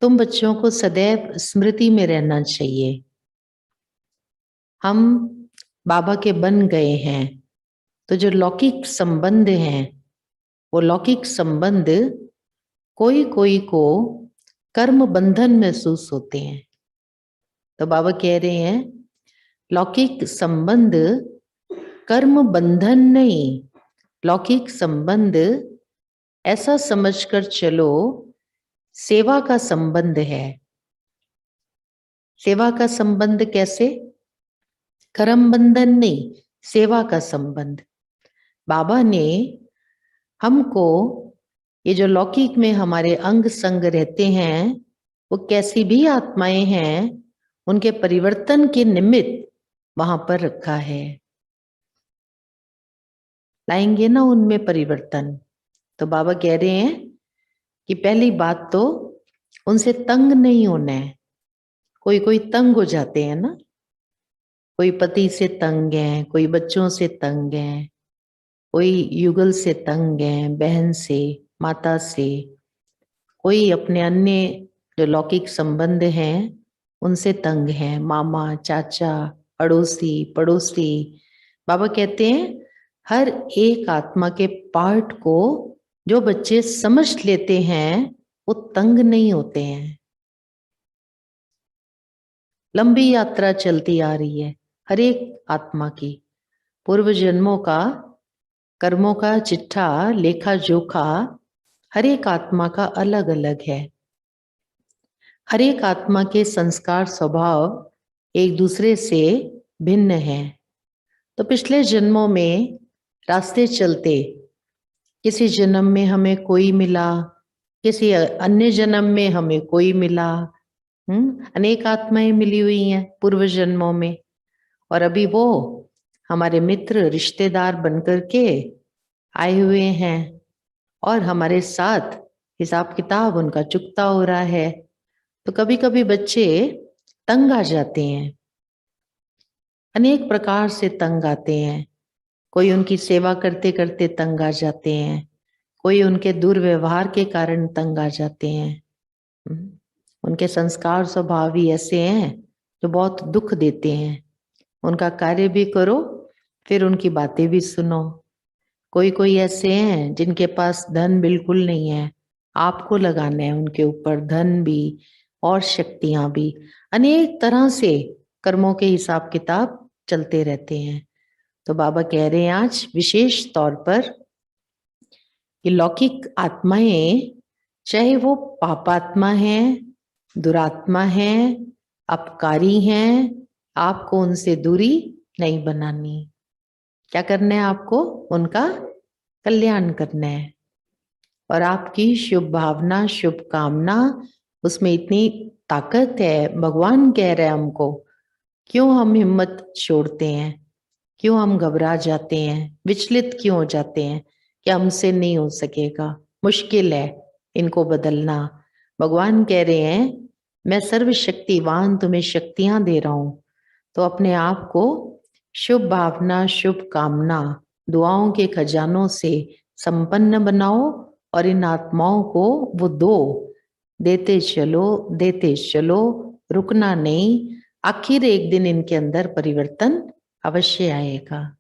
तुम बच्चों को सदैव स्मृति में रहना चाहिए। हम बाबा के बन गए हैं, तो जो लौकिक संबंध हैं, वो लौकिक संबंध कोई कोई को कर्म बंधन महसूस होते हैं। तो बाबा कह रहे हैं लौकिक संबंध कर्म बंधन नहीं, लौकिक संबंध ऐसा समझकर चलो सेवा का संबंध है। सेवा का संबंध कैसे? कर्म बंधन नहीं, सेवा का संबंध। बाबा ने हमको ये जो लौकिक में हमारे अंग संग रहते हैं, वो कैसी भी आत्माएं हैं, उनके परिवर्तन के निमित्त वहां पर रखा है। लाएंगे ना उनमें परिवर्तन। तो बाबा कह रहे हैं कि पहली बात तो उनसे तंग नहीं होना है। कोई कोई तंग हो जाते हैं ना, कोई पति से तंग है, कोई बच्चों से तंग है, कोई युगल से तंग है, बहन से, माता से, कोई अपने अन्य जो लौकिक संबंध हैं उनसे तंग है, मामा, चाचा, अड़ोसी, पड़ोसी। बाबा कहते हैं हर एक आत्मा के पार्ट को जो बच्चे समझ लेते हैं वो तंग नहीं होते हैं। लंबी यात्रा चलती आ रही है हर एक आत्मा की, पूर्व जन्मों का कर्मों का चिट्ठा लेखा जोखा हर एक आत्मा का अलग अलग है। हर एक आत्मा के संस्कार स्वभाव एक दूसरे से भिन्न है। तो पिछले जन्मों में रास्ते चलते किसी जन्म में हमें कोई मिला, किसी अन्य जन्म में हमें कोई मिला। अनेक आत्माएं मिली हुई हैं पूर्व जन्मों में, और अभी वो हमारे मित्र रिश्तेदार बनकर के आए हुए हैं और हमारे साथ हिसाब किताब उनका चुकता हो रहा है। तो कभी कभी बच्चे तंग आ जाते हैं, अनेक प्रकार से तंग आते हैं। कोई उनकी सेवा करते करते तंग आ जाते हैं, कोई उनके दुर्व्यवहार के कारण तंग आ जाते हैं। उनके संस्कार स्वभाव ही ऐसे हैं जो बहुत दुख देते हैं। उनका कार्य भी करो, फिर उनकी बातें भी सुनो। कोई कोई ऐसे हैं जिनके पास धन बिल्कुल नहीं है, आपको लगाना है उनके ऊपर धन भी और शक्तियां भी। अनेक तरह से कर्मों के हिसाब किताब चलते रहते हैं। तो बाबा कह रहे हैं आज विशेष तौर पर कि लौकिक आत्माएं, चाहे वो पापात्मा हैं, दुरात्मा हैं, अपकारी हैं, आपको उनसे दूरी नहीं बनानी। क्या करना है आपको? उनका कल्याण करना है। और आपकी शुभ भावना, शुभ कामना, उसमें इतनी ताकत है। भगवान कह रहे हैं हमको, क्यों हम हिम्मत छोड़ते हैं, क्यों हम घबरा जाते हैं, विचलित क्यों हो जाते हैं कि हमसे नहीं हो सकेगा, मुश्किल है इनको बदलना। भगवान कह रहे हैं मैं सर्वशक्तिवान तुम्हें शक्तियां दे रहा हूं, तो अपने आप को शुभ भावना, शुभ कामना, दुआओं के खजानों से संपन्न बनाओ और इन आत्माओं को वो दो, देते चलो, रुकना नहीं। आखिर एक दिन इनके अंदर परिवर्तन अवश्य आएगा।